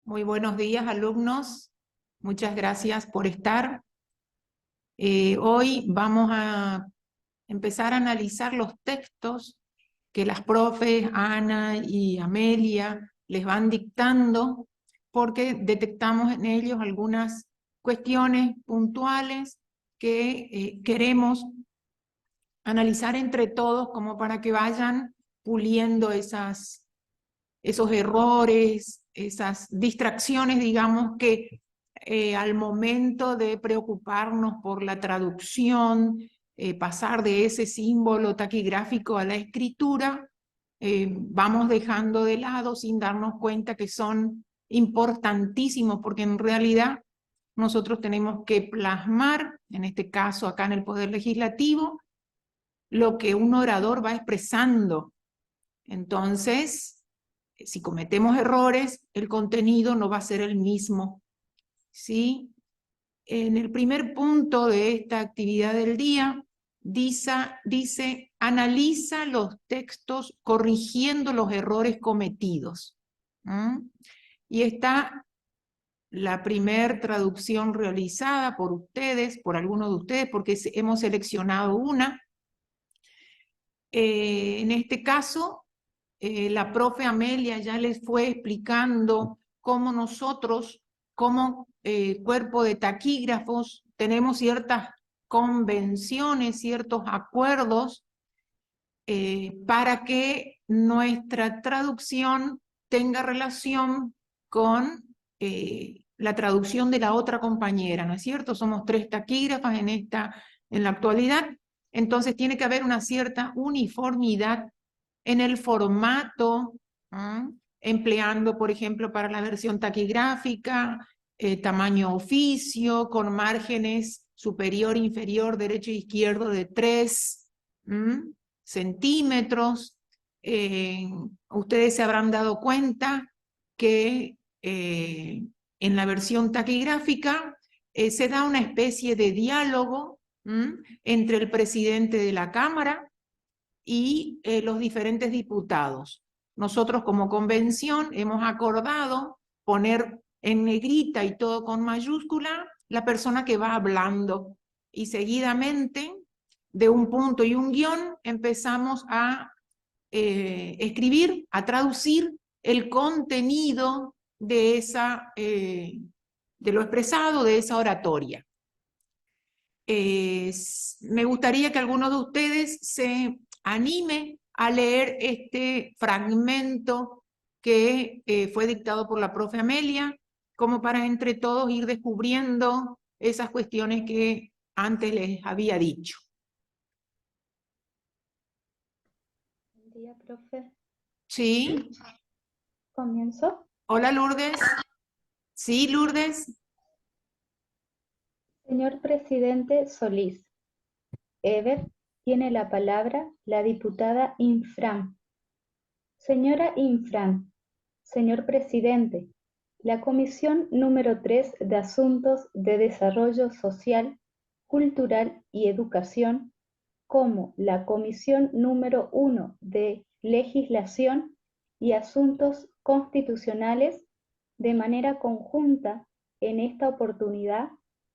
Muy buenos días, alumnos. Muchas gracias por estar. Hoy vamos a empezar a analizar los textos que las profes Ana y Amelia les van dictando, porque detectamos en ellos algunas cuestiones puntuales que queremos analizar entre todos como para que vayan puliendo esos errores, esas distracciones, digamos, que al momento de preocuparnos por la traducción, pasar de ese símbolo taquigráfico a la escritura, vamos dejando de lado sin darnos cuenta que son importantísimos, porque en realidad nosotros tenemos que plasmar, en este caso acá en el Poder Legislativo, lo que un orador va expresando. Entonces, si cometemos errores, el contenido no va a ser el mismo, ¿sí? En el primer punto de esta actividad del día, dice, analiza los textos corrigiendo los errores cometidos. Y está la primer traducción realizada por ustedes, por algunos de ustedes, porque hemos seleccionado una. En este caso, la profe Amelia ya les fue explicando cómo nosotros, como cuerpo de taquígrafos, tenemos ciertas convenciones, ciertos acuerdos para que nuestra traducción tenga relación con la traducción de la otra compañera, ¿no es cierto? Somos 3 taquígrafas en la actualidad, entonces tiene que haber una cierta uniformidad en el formato, empleando, por ejemplo, para la versión taquigráfica, tamaño oficio, con márgenes superior, inferior, derecho e izquierdo de 3 centímetros. Ustedes se habrán dado cuenta que en la versión taquigráfica se da una especie de diálogo entre el presidente de la Cámara y los diferentes diputados. Nosotros como convención hemos acordado poner en negrita y todo con mayúscula la persona que va hablando, y seguidamente de un punto y un guión empezamos a escribir, a traducir el contenido de lo expresado, de esa oratoria. Me gustaría que alguno de ustedes se anime a leer este fragmento que fue dictado por la profe Amelia, como para entre todos ir descubriendo esas cuestiones que antes les había dicho. Buen día, profe. ¿Sí? ¿Comienzo? Hola, Lourdes. Sí, Lourdes. Señor presidente Solís, Eber, tiene la palabra la diputada Infran. Señora Infran, señor presidente, la Comisión número 3 de Asuntos de Desarrollo Social, Cultural y Educación, como la Comisión número 1 de Legislación y Asuntos Constitucionales, de manera conjunta, en esta oportunidad,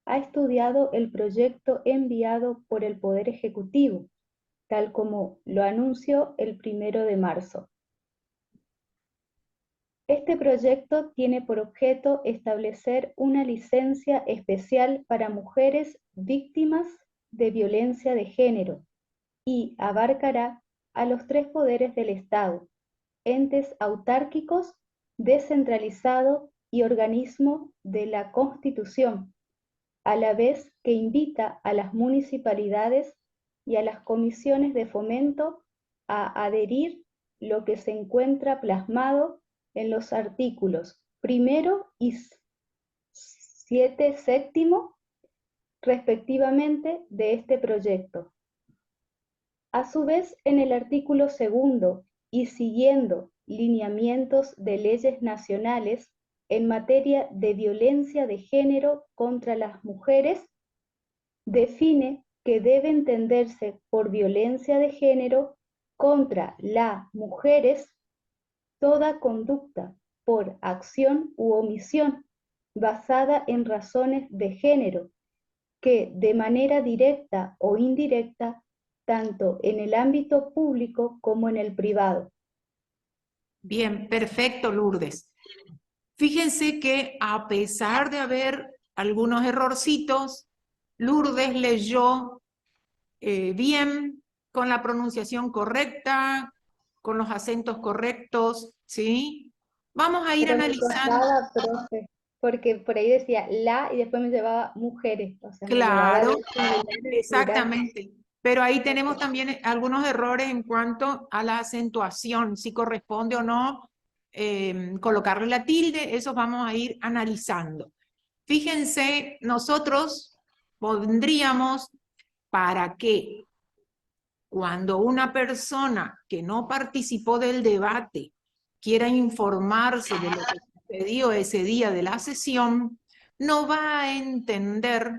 ha estudiado el proyecto enviado por el Poder Ejecutivo, tal como lo anunció el 1 de marzo. Este proyecto tiene por objeto establecer una licencia especial para mujeres víctimas de violencia de género y abarcará a los 3 poderes del Estado, entes autárquicos, descentralizado y organismo de la Constitución, a la vez que invita a las municipalidades y a las comisiones de fomento a adherir lo que se encuentra plasmado en los artículos 1 y 7 séptimo, respectivamente, de este proyecto. A su vez, en el artículo 2 y siguiendo lineamientos de leyes nacionales en materia de violencia de género contra las mujeres, define que debe entenderse por violencia de género contra las mujeres toda conducta por acción u omisión basada en razones de género, que de manera directa o indirecta, tanto en el ámbito público como en el privado. Bien, perfecto, Lourdes. Fíjense que a pesar de haber algunos errorcitos, Lourdes leyó bien, con la pronunciación correcta, con los acentos correctos, ¿sí? Vamos a ir Pero me analizando. costaba, profe, porque por ahí decía la y después me llevaba mujeres, o sea, me llevaba Claro, de singular en plural. exactamente. Pero ahí tenemos también algunos errores en cuanto a la acentuación, si corresponde o no colocarle la tilde, eso vamos a ir analizando. Fíjense, nosotros pondríamos para que cuando una persona que no participó del debate quiera informarse de lo que sucedió ese día de la sesión, no va a entender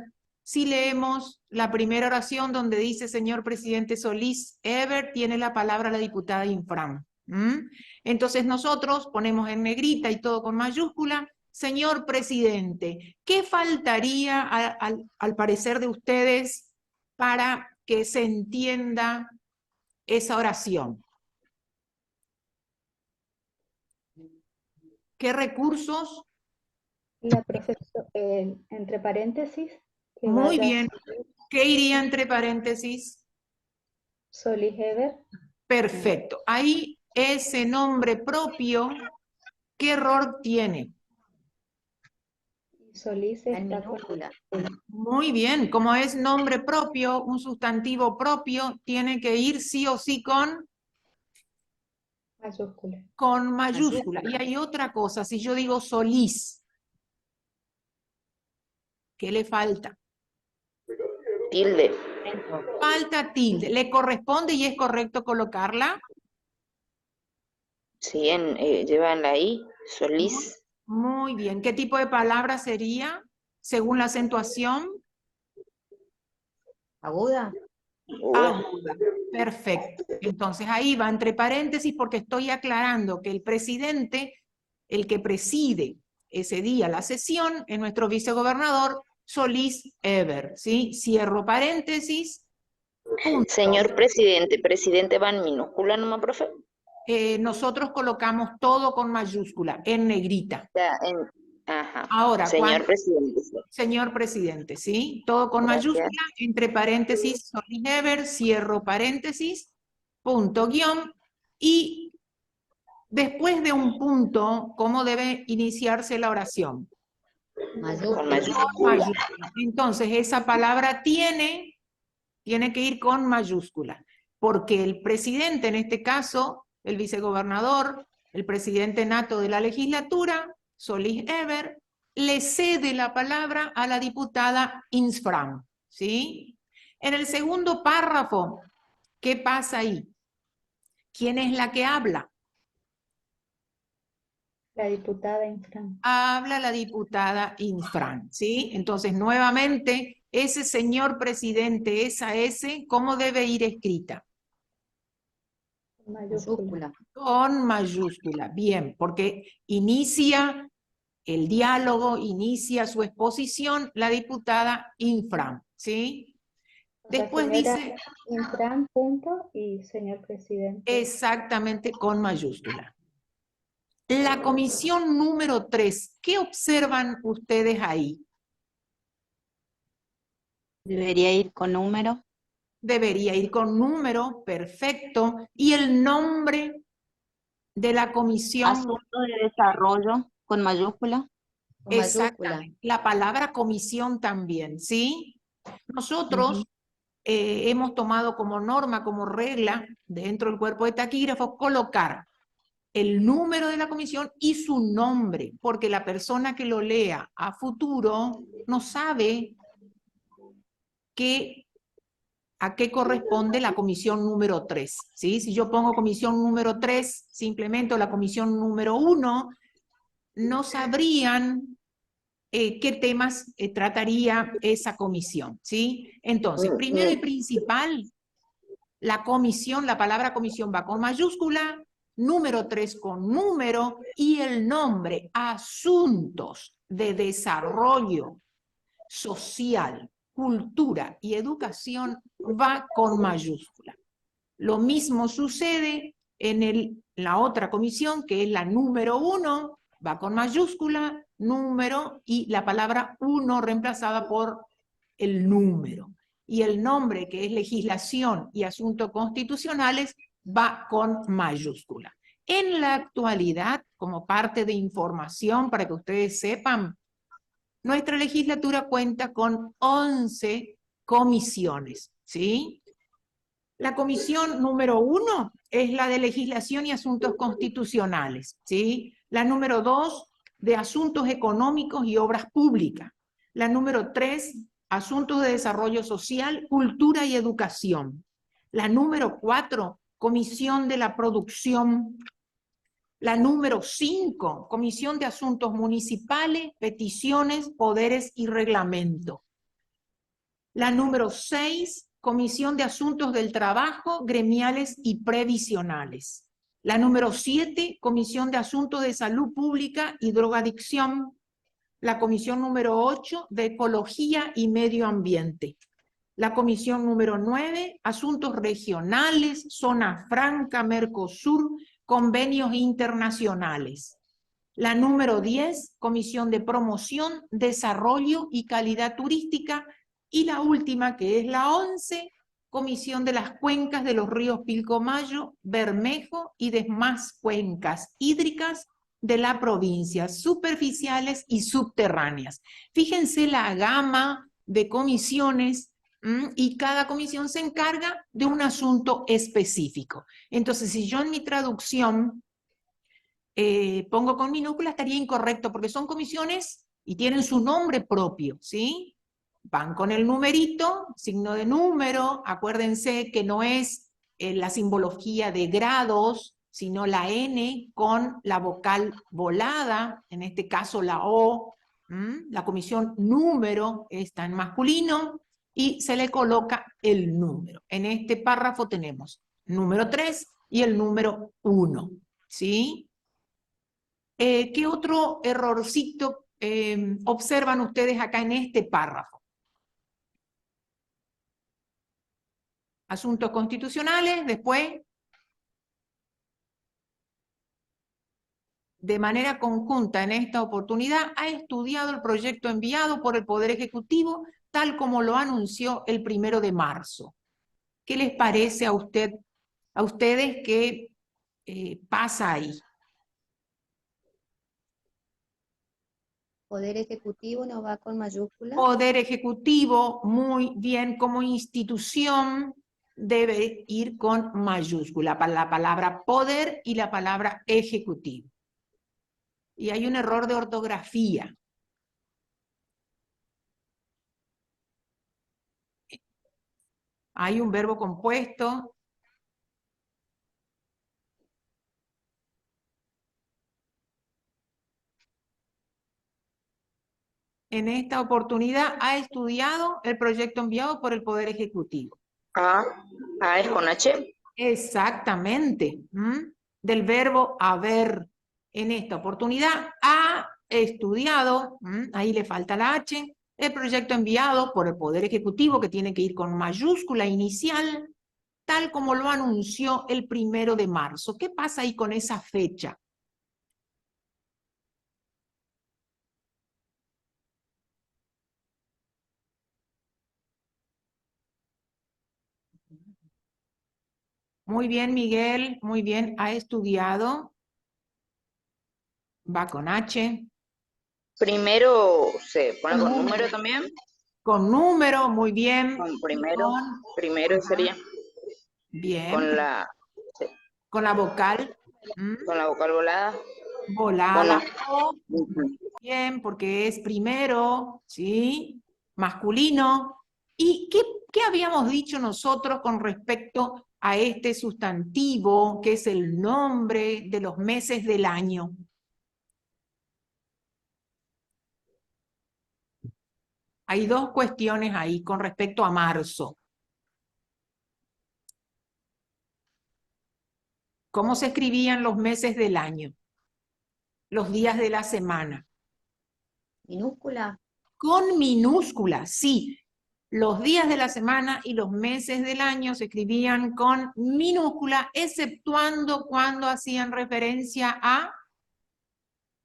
si leemos la primera oración donde dice, señor presidente Solís Ever, tiene la palabra la diputada Infran. Entonces nosotros ponemos en negrita y todo con mayúscula, señor presidente, ¿qué faltaría al parecer de ustedes para que se entienda esa oración? ¿Qué recursos? La profesora, entre paréntesis, que Muy vaya bien. ¿Qué iría entre paréntesis? Solís Ever, Perfecto. Ahí ese nombre propio, ¿qué error tiene? y Solís En está con minúscula. Muy bien. Como es nombre propio, un sustantivo propio, tiene que ir sí o sí mayúscula. con mayúscula. Y hay otra cosa, si yo digo Solís, ¿qué le falta? Tilde. Falta tilde. ¿Le corresponde y es correcto colocarla? Sí, llevan la I. Solís. Muy bien. ¿Qué tipo de palabra sería según la acentuación? Aguda. Aguda. Perfecto. Entonces ahí va entre paréntesis porque estoy aclarando que el presidente, el que preside ese día la sesión, es nuestro vicegobernador Solís Ever, ¿sí? Cierro paréntesis, punto. Señor presidente. Presidente va en minúscula nomás, profe. Nosotros colocamos todo con mayúscula, en negrita. Ya, ajá. Ahora, Señor presidente. Sí. señor presidente, ¿sí? Todo con Gracias. mayúscula, entre paréntesis, Solís Ever, cierro paréntesis, punto, guión, y después de un punto, ¿cómo debe iniciarse la oración? Con Con mayúscula. mayúscula. Entonces, esa palabra tiene que ir con mayúscula, porque el presidente, en este caso, el vicegobernador, el presidente nato de la legislatura, Solís Ever, le cede la palabra a la diputada Infran, ¿sí? En el segundo párrafo, ¿qué pasa ahí? ¿Quién es la que habla? La diputada Infran. Habla la diputada Infran, ¿sí? Entonces, nuevamente, ese señor presidente, esa S, ¿cómo debe ir escrita? Mayúscula. Con mayúscula, bien, porque inicia el diálogo, inicia su exposición la diputada Infran, ¿sí? O sea, Después señora dice Infran, punto, y señor presidente. exactamente con mayúscula. La comisión número 3, ¿qué observan ustedes ahí? Debería ir con número. Debería ir con número, perfecto, y el nombre de la comisión. Asunto de desarrollo con mayúscula. Con mayúscula. Exactamente, la palabra comisión también, ¿sí? Nosotros hemos tomado como norma, como regla, dentro del cuerpo de taquígrafos, colocar el número de la comisión y su nombre, porque la persona que lo lea a futuro no sabe a qué corresponde la comisión número 3, ¿sí? Si yo pongo comisión número 3, simplemente, o la comisión número 1, no sabrían qué temas trataría esa comisión, ¿sí? Entonces, primero y principal, la comisión, la palabra comisión va con mayúscula número 3 con número, y el nombre asuntos de desarrollo social, cultura y educación va con mayúscula. Lo mismo sucede en la otra comisión, que es la número 1, va con mayúscula, número, y la palabra 1 reemplazada por el número. Y el nombre, que es legislación y asuntos constitucionales, va con mayúscula. En la actualidad, como parte de información para que ustedes sepan, nuestra legislatura cuenta con 11 comisiones, ¿sí? La comisión número 1 es la de legislación y asuntos constitucionales, ¿sí? La número 2, de asuntos económicos y obras públicas. La número 3, asuntos de desarrollo social, cultura y educación. La número 4, comisión de la producción. La número 5, comisión de asuntos municipales, peticiones, poderes y reglamento. La número 6, Comisión de Asuntos del Trabajo, Gremiales y Previsionales. La número 7, Comisión de Asuntos de Salud Pública y Drogadicción. La comisión número 8, de Ecología y Medio Ambiente. La comisión número 9, Asuntos Regionales, Zona Franca, Mercosur, Convenios Internacionales. La número 10, Comisión de Promoción, Desarrollo y Calidad Turística. Y la última, que es la 11, Comisión de las Cuencas de los ríos Pilcomayo, Bermejo y demás cuencas hídricas de la provincia, superficiales y subterráneas. Fíjense la gama de comisiones, y cada comisión se encarga de un asunto específico. Entonces, si yo en mi traducción pongo con minúscula, estaría incorrecto, porque son comisiones y tienen su nombre propio, ¿sí? Van con el numerito, signo de número, acuérdense que no es la simbología de grados, sino la N con la vocal volada, en este caso la O. La comisión número está en masculino y se le coloca el número. En este párrafo tenemos número 3 y el número 1, ¿sí? ¿Qué otro errorcito observan ustedes acá en este párrafo? Asuntos constitucionales, después, de manera conjunta en esta oportunidad, ha estudiado el proyecto enviado por el Poder Ejecutivo, tal como lo anunció el 1 de marzo. ¿Qué les parece a ustedes que pasa ahí? Poder Ejecutivo no va con mayúscula. Poder Ejecutivo, muy bien, como institución debe ir con mayúscula, para la palabra poder y la palabra ejecutivo. Y hay un error de ortografía. Hay un verbo compuesto. En esta oportunidad ha estudiado el proyecto enviado por el Poder Ejecutivo. A es con H. Exactamente. Del verbo haber. En esta oportunidad ha estudiado, ahí le falta la H, el proyecto enviado por el Poder Ejecutivo, que tiene que ir con mayúscula inicial, tal como lo anunció el 1 de marzo. ¿Qué pasa ahí con esa fecha? Muy bien, Miguel, muy bien, ha estudiado. Va con H. Primero se pone Con con número. número también. Con número, muy bien. Con primero. Con- Primero sería Bien. con la, sí, Con la vocal con la vocal volada. volada. O, Ujú. bien, porque es primero, ¿sí? Masculino. ¿Y qué habíamos dicho nosotros con respecto a este sustantivo, que es el nombre de los meses del año? Hay dos cuestiones ahí con respecto a marzo. ¿Cómo se escribían los meses del año? Los días de la semana. Minúscula. Con minúscula, sí. Los días de la semana y los meses del año se escribían con minúscula, exceptuando cuando hacían referencia a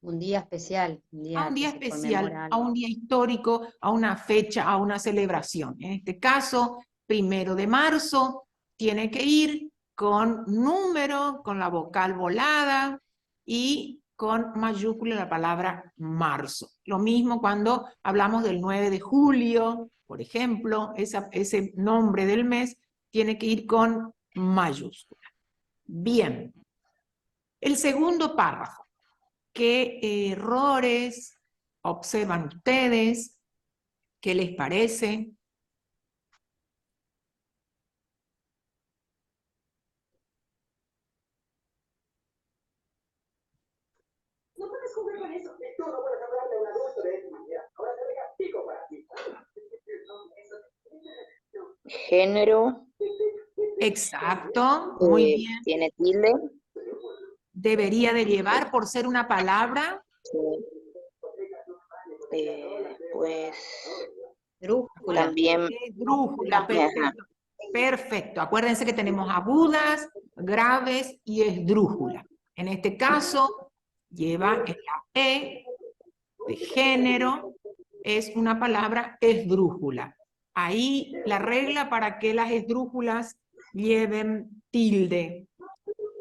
Un día especial, un día un que día se especial, conmemora a algo. un día histórico, a una fecha, a una celebración. En este caso, 1 de marzo, tiene que ir con número, con la vocal volada y con mayúscula la palabra marzo. Lo mismo cuando hablamos del 9 de julio, por ejemplo, ese nombre del mes tiene que ir con mayúscula. Bien. El segundo párrafo. ¿Qué errores observan ustedes? ¿Qué les parece? No puedes jugar con eso. Tú no puedes hablarle a un adulto de esa manera. Ahora te le castigo para ti. Género. Exacto, muy bien. Tiene tilde. Debería de llevar por ser una palabra. Sí. Pues Drújula. también. Esdrújula, perfecto. Perfecto. Acuérdense que tenemos agudas, graves y esdrújula. En este caso, lleva en la E de género, es una palabra esdrújula. Ahí la regla para que las esdrújulas lleven tilde,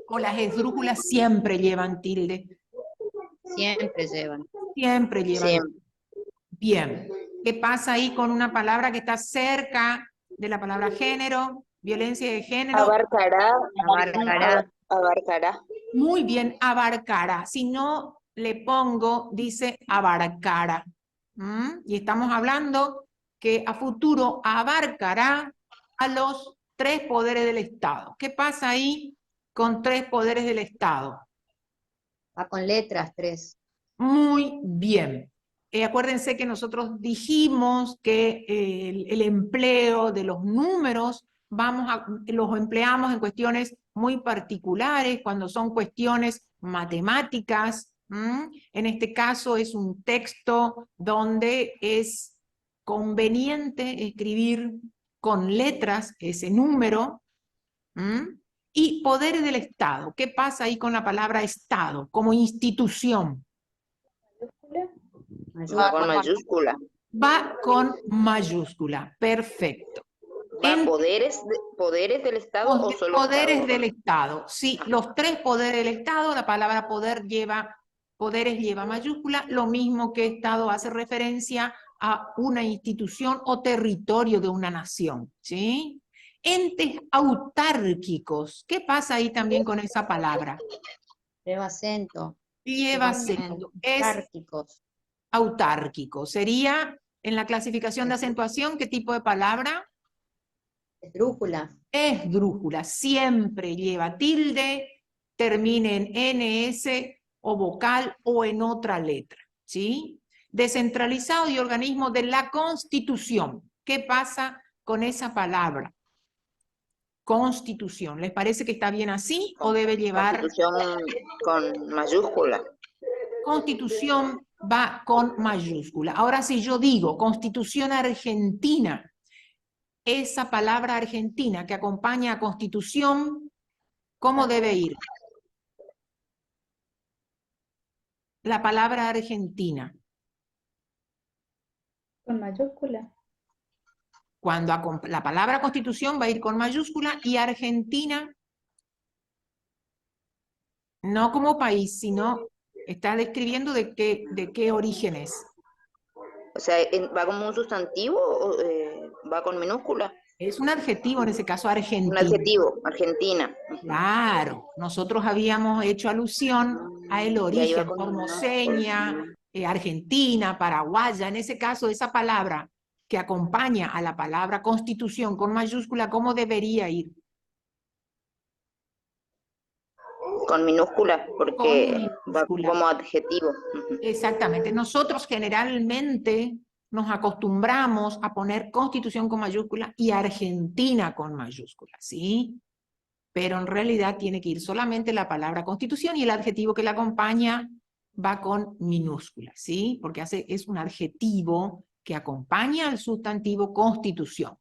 o las esdrújulas siempre llevan tilde. Siempre llevan. Siempre llevan. Siempre. Bien. ¿Qué pasa ahí con una palabra que está cerca de la palabra género? Violencia de género. Abarcará. Abarcará. Abarcará. Muy bien, abarcará. Si no le pongo, dice abarcará. Y estamos hablando que a futuro abarcará a los 3 poderes del Estado. ¿Qué pasa ahí con 3 poderes del Estado? Va con letras, 3. Muy bien. Acuérdense que nosotros dijimos que el empleo de los números los empleamos en cuestiones muy particulares, cuando son cuestiones matemáticas. En este caso es un texto donde es conveniente escribir con letras ese número. Y poderes del Estado. ¿Qué pasa ahí con la palabra Estado como institución? Va con mayúscula. Va con mayúscula, perfecto. ¿Va poderes del Estado o solo poderes Estado? del Estado. Sí, los 3 poderes del Estado, la palabra poderes lleva mayúscula, lo mismo que Estado hace referencia a una institución o territorio de una nación, ¿sí? Entes autárquicos, ¿qué pasa ahí también con esa palabra? Lleva acento. Lleva acento, es Autárquicos. autárquico. Sería, en la clasificación de acentuación, ¿qué tipo de palabra? Esdrújula. Esdrújula, siempre lleva tilde, termine en NS o vocal o en otra letra, ¿sí? Descentralizado y organismo de la Constitución. ¿Qué pasa con esa palabra? Constitución. ¿Les parece que está bien así o debe llevar? Constitución con mayúscula. Constitución va con mayúscula. Ahora, si yo digo Constitución Argentina, esa palabra Argentina que acompaña a Constitución, ¿cómo debe ir? La palabra Argentina. Con mayúscula. Cuando la palabra Constitución va a ir con mayúscula y Argentina, no como país, sino está describiendo de qué origen es. O sea, ¿va como un sustantivo o va con minúscula? Es un adjetivo, en ese caso Argentina. Un adjetivo, Argentina. Claro, nosotros habíamos hecho alusión a el origen, formoseña, argentina, paraguaya, en ese caso esa palabra que acompaña a la palabra constitución con mayúscula, ¿cómo debería ir? Con minúscula, porque va como adjetivo. Exactamente, nosotros generalmente nos acostumbramos a poner Constitución con mayúscula y Argentina con mayúscula, ¿sí? pero en realidad tiene que ir solamente la palabra Constitución y el adjetivo que la acompaña va con minúscula, ¿sí? Porque es un adjetivo que acompaña al sustantivo Constitución.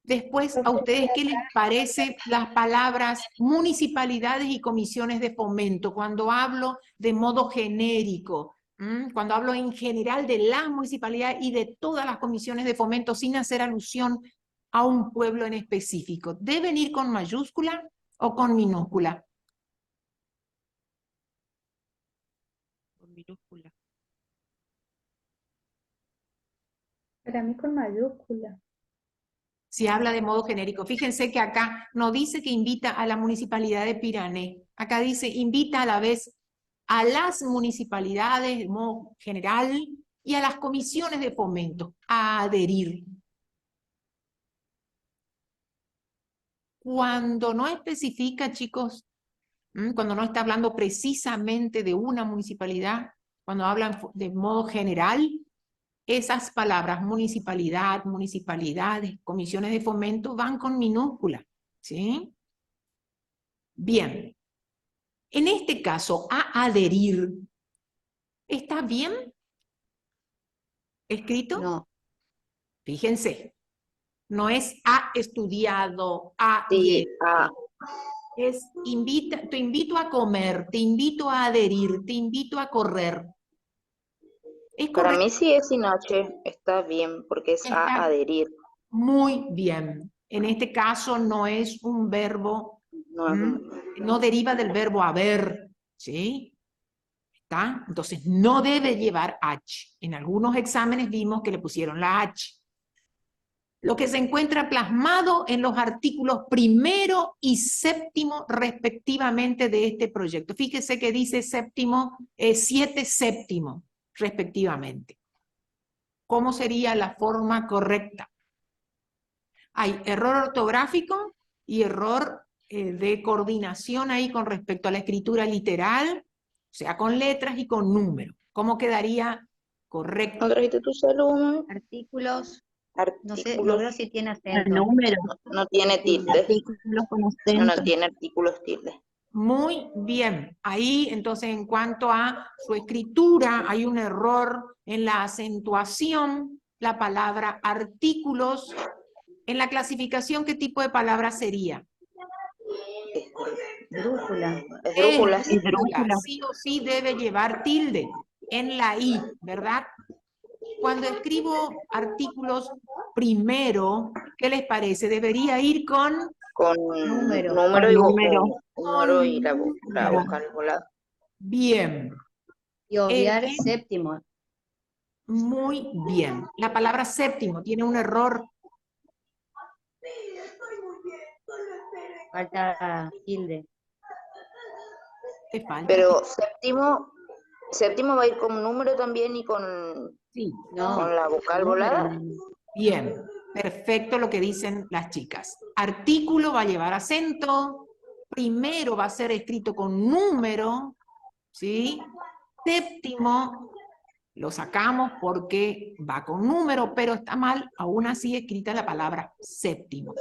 Después, ¿a ustedes qué les parece las palabras municipalidades y comisiones de fomento? Cuando hablo de modo genérico, cuando hablo en general de las municipalidades y de todas las comisiones de fomento sin hacer alusión a un pueblo en específico, ¿deben ir con mayúscula o con minúscula? Con minúscula. Para mí con mayúscula. Si habla de modo genérico. Fíjense que acá no dice que invita a la municipalidad de Pirané. Acá dice invita a la vez a las municipalidades de modo general y a las comisiones de fomento a adherir. Cuando no especifica, chicos, cuando no está hablando precisamente de una municipalidad, cuando hablan de modo general, esas palabras municipalidad, municipalidades, comisiones de fomento van con minúscula, ¿sí? Bien. En este caso, a adherir, ¿está bien escrito? No, Fíjense, no es ha estudiado, ha Sí, llegado. Es te invito a comer, te invito a adherir, te invito a correr. ¿Es para correcto? mí sí es sin H, está bien, porque es a Está adherir. muy bien. En este caso no es un verbo, No es un... no deriva del verbo haber, ¿sí? ¿Está? Entonces no debe llevar H. En algunos exámenes vimos que le pusieron la H. Lo que se encuentra plasmado en los artículos 1º y 7º respectivamente de este proyecto. Fíjese que dice 7 séptimo respectivamente. ¿Cómo sería la forma correcta? Hay error ortográfico y error de coordinación ahí con respecto a la escritura literal, o sea, con letras y con números. ¿Cómo quedaría correcto? ¿No trajiste tu celular? artículos, no sé, no Artículos. veo si tiene El acento. número, No tiene Tilde. tilde. artículos con No acento. tiene artículos tilde. Muy bien. Ahí, entonces, en cuanto a su escritura, hay un error en la acentuación. La palabra artículos, en la clasificación, ¿qué tipo de palabra sería? Brújula. Esdrújulas. Esdrújula. Sí o sí debe llevar tilde en la I, ¿verdad? Cuando escribo artículos primero, ¿qué les parece? Debería ir con Con Número. número y la número. vocal volada. Bien. Y obviar séptimo. Muy bien. La palabra séptimo tiene un error. Falta tilde. ¿Qué falta? Pero séptimo va a ir con número también y con Sí. No, la vocal número, volada. no. Bien. Perfecto lo que dicen las chicas. Artículo va a llevar acento. Primero va a ser escrito con número. ¿Sí? Séptimo lo sacamos porque va con número, pero está mal, aún así escrita la palabra séptimo.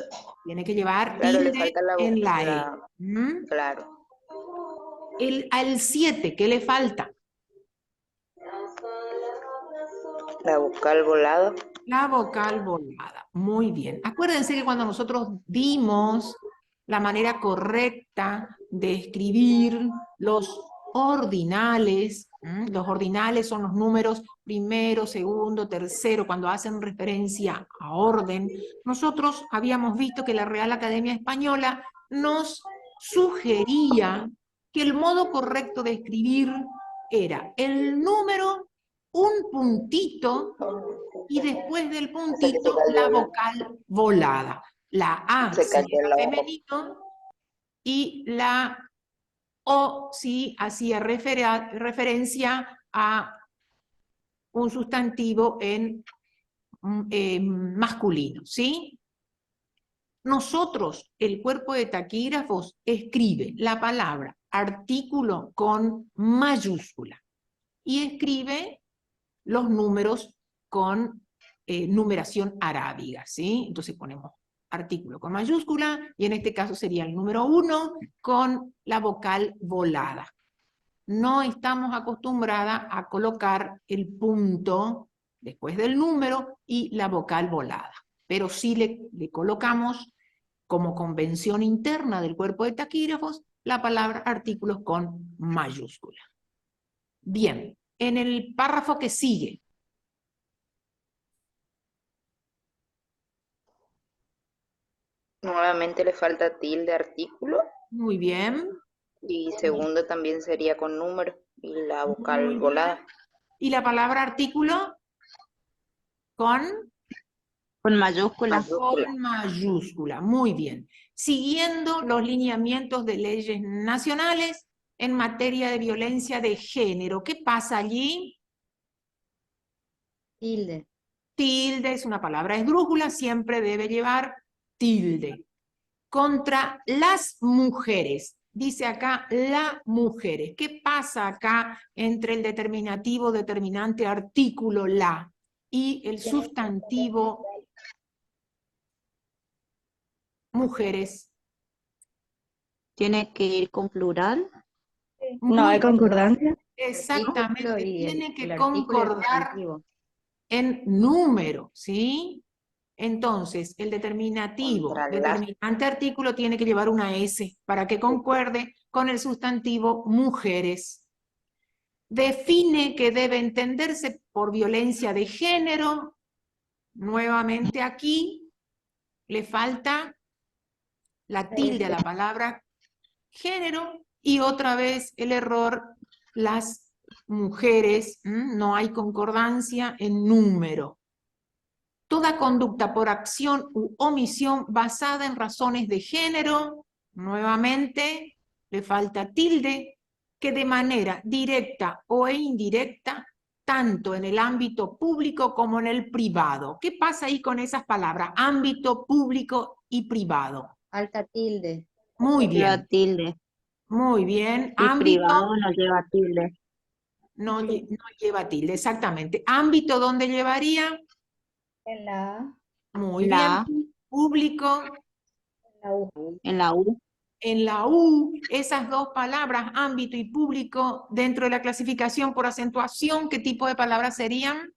Tiene que llevar Claro, le tilde falta en la E. ¿Mm? Claro. Al 7, ¿qué le falta? La vocal volada. La vocal volada. Muy bien. Acuérdense que cuando nosotros vimos la manera correcta de escribir los ordinales son los números primero, segundo, tercero, cuando hacen referencia a orden. Nosotros habíamos visto que la Real Academia Española nos sugería que el modo correcto de escribir era el número, un puntito, y después del puntito la vocal volada. La A Se si cayó era la femenino y la O si hacía referencia a un sustantivo en masculino, ¿sí? Nosotros, el cuerpo de taquígrafos, escribe la palabra artículo con mayúscula y escribe los números con numeración arábiga, ¿sí? Entonces ponemos artículo con mayúscula, y en este caso sería el número 1 con la vocal volada. No estamos acostumbradas a colocar el punto después del número y la vocal volada, pero sí le colocamos como convención interna del cuerpo de taquígrafos la palabra artículos con mayúscula. Bien, en el párrafo que sigue. Nuevamente le falta tilde artículo. Muy bien. Y segundo también sería con número y la vocal Muy volada. bien. ¿Y la palabra artículo? Con mayúscula. Con mayúscula, muy bien. Siguiendo los lineamientos de leyes nacionales en materia de violencia de género. ¿Qué pasa allí? Tilde. Tilde es una palabra esdrújula, siempre debe llevar tilde. Contra las mujeres, dice acá las mujeres. ¿Qué pasa acá entre el determinativo, determinante, artículo, la, y el sustantivo mujeres? Tiene que ir con plural. No hay concordancia. Exactamente, Y tiene que el artículo y el concordar sustantivo. en número, ¿sí? Entonces, el determinativo, Contra las. determinante artículo tiene que llevar una S para que concuerde con el sustantivo mujeres. Define que debe entenderse por violencia de género. Nuevamente aquí le falta la tilde a la palabra género y otra vez el error, las mujeres, no hay concordancia en número. Toda conducta por acción u omisión basada en razones de género, nuevamente le falta tilde, que de manera directa o indirecta, tanto en el ámbito público como en el privado. ¿Qué pasa ahí con esas palabras? Ámbito público y privado. Alta tilde. Muy Lleva bien, tilde. muy bien. Y Ámbito privado no lleva tilde. no lleva tilde, exactamente. Ámbito, ¿dónde llevaría? En la A, Muy La bien. Público, en la U. en la U. en la U, esas dos palabras, ámbito y público, dentro de la clasificación por acentuación, ¿qué tipo de palabras serían?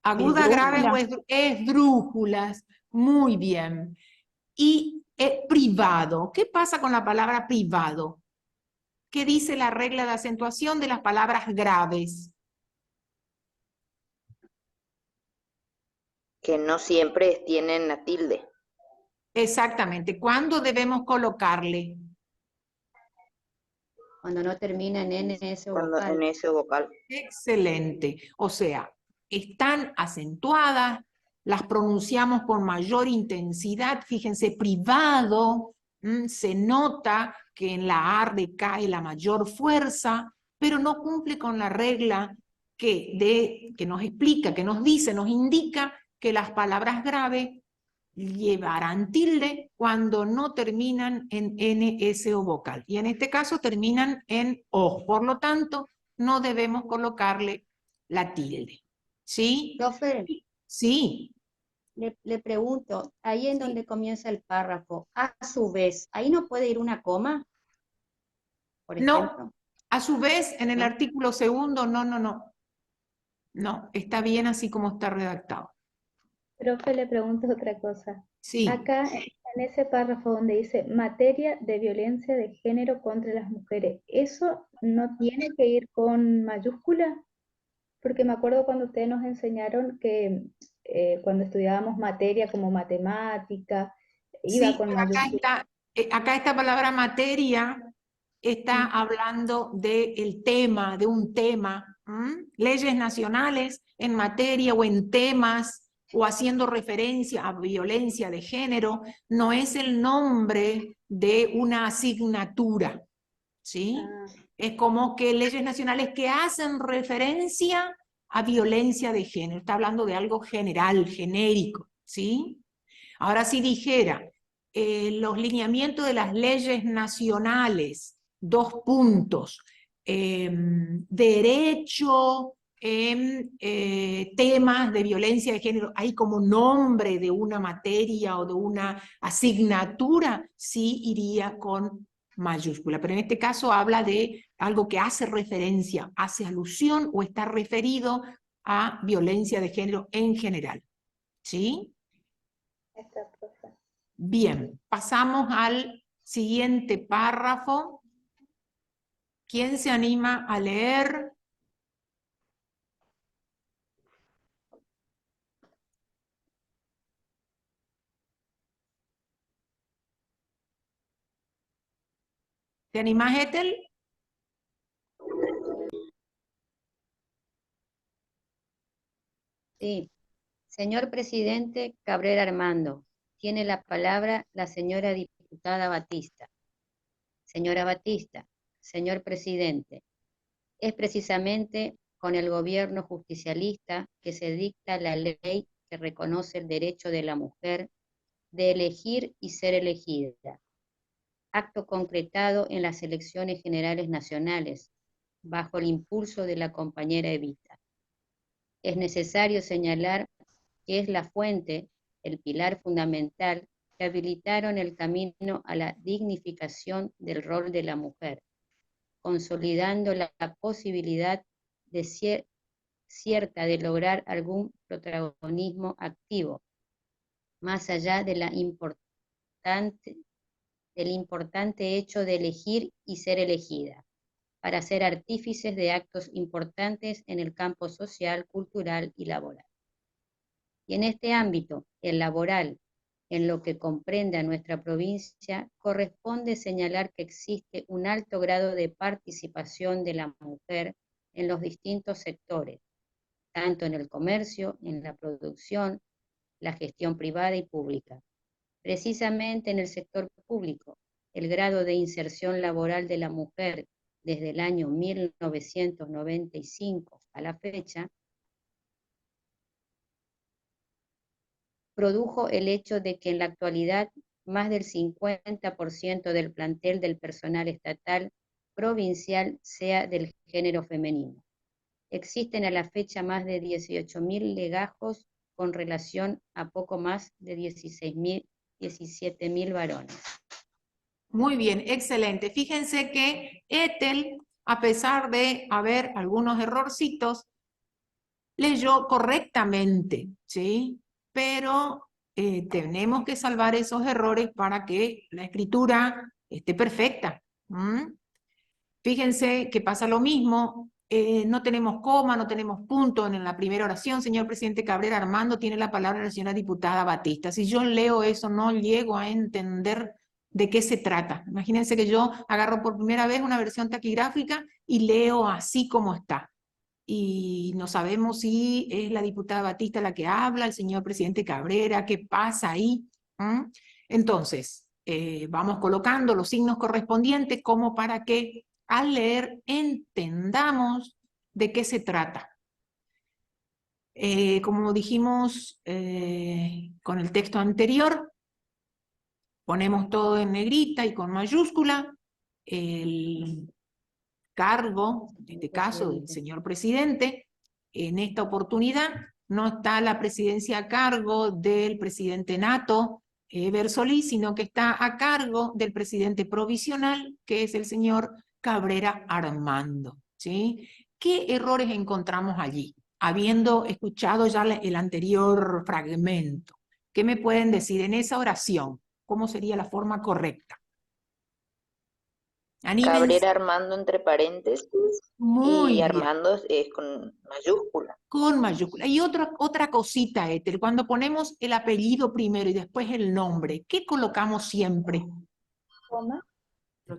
Agudas, graves o esdrújulas. Muy bien. Y privado. ¿Qué pasa con la palabra privado? ¿Qué dice la regla de acentuación de las palabras graves? Que no siempre tienen la tilde. Exactamente. ¿Cuándo debemos colocarle? Cuando no termina en NS o Cuando vocal. en ese vocal. Excelente. O sea, están acentuadas, las pronunciamos con mayor intensidad. Fíjense, privado, se nota que en la A recae la mayor fuerza, pero no cumple con la regla que nos explica, que nos dice, nos indica que las palabras graves llevarán tilde cuando no terminan en NS o vocal. Y en este caso terminan en O. Por lo tanto, no debemos colocarle la tilde. ¿Sí? Profe, Sí. le pregunto, ahí en Sí. donde comienza el párrafo, a su vez, ¿ahí no puede ir una coma? Por No. ejemplo. A su vez, en el ¿No? artículo segundo, no. No, está bien así como está redactado. Profe, le pregunto otra cosa. Sí. Acá, en ese párrafo donde dice materia de violencia de género contra las mujeres, ¿eso no tiene que ir con mayúscula? Porque me acuerdo cuando ustedes nos enseñaron que cuando estudiábamos materia como matemática, iba Sí, con pero mayúscula. acá esta palabra materia está hablando del tema, de un tema. Leyes nacionales en materia o en temas o haciendo referencia a violencia de género, no es el nombre de una asignatura, ¿sí? Ah, Es como que leyes nacionales que hacen referencia a violencia de género. Está hablando de algo general, genérico, ¿sí? Ahora, si dijera, los lineamientos de las leyes nacionales, 2 puntos, derecho en temas de violencia de género, hay como nombre de una materia o de una asignatura, sí iría con mayúscula. Pero en este caso habla de algo que hace referencia, hace alusión o está referido a violencia de género en general. ¿Sí? Está, profe. Bien, pasamos al siguiente párrafo. ¿Quién se anima a leer? ¿Te animás, Ethel? Sí. Señor presidente Cabrera Armando, tiene la palabra la señora diputada Batista. Señora Batista, señor presidente, es precisamente con el gobierno justicialista que se dicta la ley que reconoce el derecho de la mujer de elegir y ser elegida, acto concretado en las elecciones generales nacionales, bajo el impulso de la compañera Evita. Es necesario señalar que es la fuente, el pilar fundamental que habilitaron el camino a la dignificación del rol de la mujer, consolidando la posibilidad de cierta de lograr algún protagonismo activo, más allá de del importante hecho de elegir y ser elegida, para ser artífices de actos importantes en el campo social, cultural y laboral. Y en este ámbito, el laboral, en lo que comprende a nuestra provincia, corresponde señalar que existe un alto grado de participación de la mujer en los distintos sectores, tanto en el comercio, en la producción, la gestión privada y pública. Precisamente en el sector público, el grado de inserción laboral de la mujer desde el año 1995 a la fecha produjo el hecho de que en la actualidad más del 50% del plantel del personal estatal provincial sea del género femenino. Existen a la fecha más de 18.000 legajos con relación a poco más de 17.000 varones. Muy bien, excelente. Fíjense que Ethel, a pesar de haber algunos errorcitos, leyó correctamente, ¿sí? Pero tenemos que salvar esos errores para que la escritura esté perfecta. Fíjense que pasa lo mismo, no tenemos coma, no tenemos punto en la primera oración. Señor presidente Cabrera Armando, tiene la palabra la señora diputada Batista. Si yo leo eso, no llego a entender de qué se trata. Imagínense que yo agarro por primera vez una versión taquigráfica y leo así como está. Y no sabemos si es la diputada Batista la que habla, el señor presidente Cabrera, qué pasa ahí. Entonces, vamos colocando los signos correspondientes como para que al leer entendamos de qué se trata. Como dijimos con el texto anterior, ponemos todo en negrita y con mayúscula. El cargo, en este caso del señor presidente, en esta oportunidad no está la presidencia a cargo del presidente nato, Eber Solís, sino que está a cargo del presidente provisional, que es el señor Cabrera Armando, ¿sí? ¿Qué errores encontramos allí? Habiendo escuchado ya el anterior fragmento, ¿qué me pueden decir en esa oración? ¿Cómo sería la forma correcta? Anímense. Cabrera Armando entre paréntesis Muy y bien. Armando es con mayúscula. Con mayúscula. Y otra cosita, Ethel, cuando ponemos el apellido primero y después el nombre, ¿qué colocamos siempre? Coma.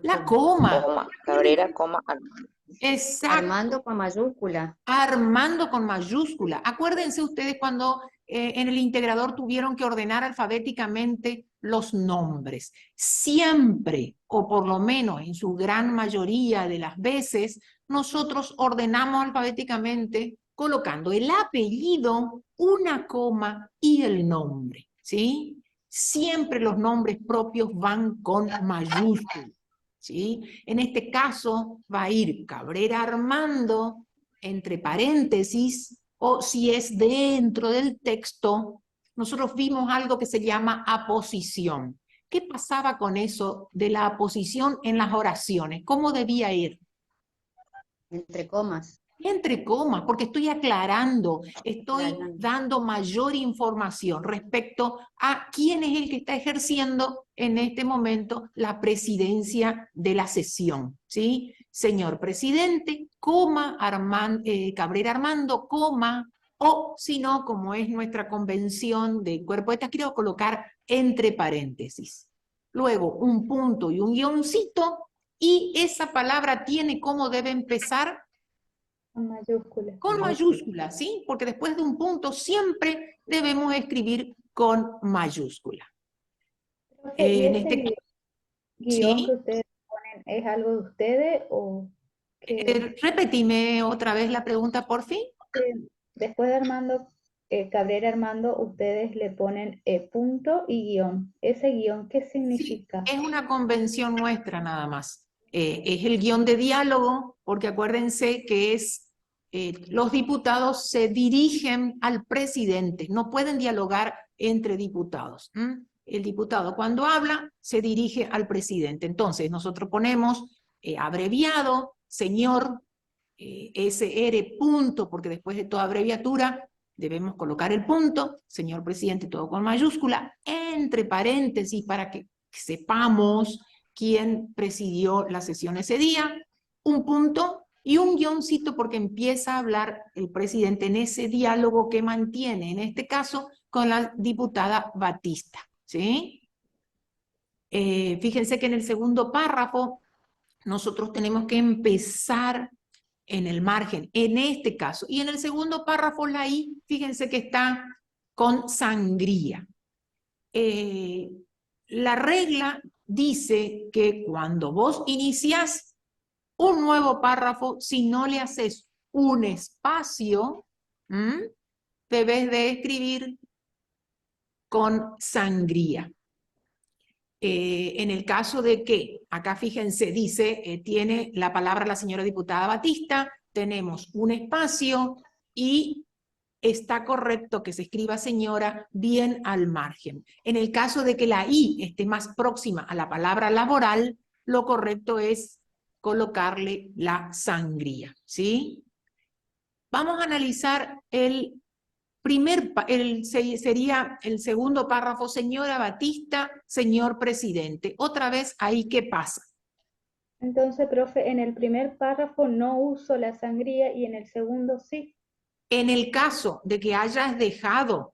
La coma. Coma, Cabrera, coma, Armando. Exacto. Armando con mayúscula. Armando con mayúscula. Acuérdense ustedes cuando en el integrador tuvieron que ordenar alfabéticamente los nombres. Siempre, o por lo menos en su gran mayoría de las veces, nosotros ordenamos alfabéticamente colocando el apellido, una coma y el nombre, ¿sí? Siempre los nombres propios van con mayúscula, ¿sí? En este caso va a ir Cabrera Armando entre paréntesis, o si es dentro del texto, nosotros vimos algo que se llama aposición. ¿Qué pasaba con eso de la aposición en las oraciones? ¿Cómo debía ir? Entre comas. Entre comas, porque estoy aclarando, estoy Aclarando. dando mayor información respecto a quién es el que está ejerciendo en este momento la presidencia de la sesión, ¿sí? Señor presidente, coma, Cabrera Armando, coma, o si no, como es nuestra convención del cuerpo de taquígrafo, colocar entre paréntesis. Luego un punto y un guioncito, y esa palabra tiene cómo debe empezar. Con mayúsculas. Con mayúscula, ¿sí? Porque después de un punto siempre debemos escribir con mayúscula. Profe, ¿y En ese este guión que sí, ustedes ponen es algo de ustedes o que repetime otra vez la pregunta, por fin. después de Armando, Cabrera Armando, ustedes le ponen punto y guión? ¿Ese guión qué Sí, significa? es una convención nuestra nada más. Es el guión de diálogo, porque acuérdense que los diputados se dirigen al presidente, no pueden dialogar entre diputados. El diputado cuando habla se dirige al presidente. Entonces nosotros ponemos abreviado, señor, SR punto, porque después de toda abreviatura debemos colocar el punto, señor presidente, todo con mayúscula, entre paréntesis para que sepamos quién presidió la sesión ese día, un punto y un guioncito porque empieza a hablar el presidente en ese diálogo que mantiene, en este caso, con la diputada Batista, ¿sí? Fíjense que en el segundo párrafo nosotros tenemos que empezar en el margen, en este caso. Y en el segundo párrafo, la I, fíjense que está con sangría. La regla dice que cuando vos iniciás un nuevo párrafo, si no le haces un espacio, debes de escribir con sangría. En el caso de que, acá fíjense, dice, tiene la palabra la señora diputada Batista, tenemos un espacio y está correcto que se escriba señora bien al margen. En el caso de que la I esté más próxima a la palabra laboral, lo correcto es colocarle la sangría, ¿sí? Vamos a analizar sería el segundo párrafo, señora Batista, señor presidente. Otra vez, ahí, ¿qué pasa? Entonces, profe, en el primer párrafo no uso la sangría y en el segundo sí. En el caso de que hayas dejado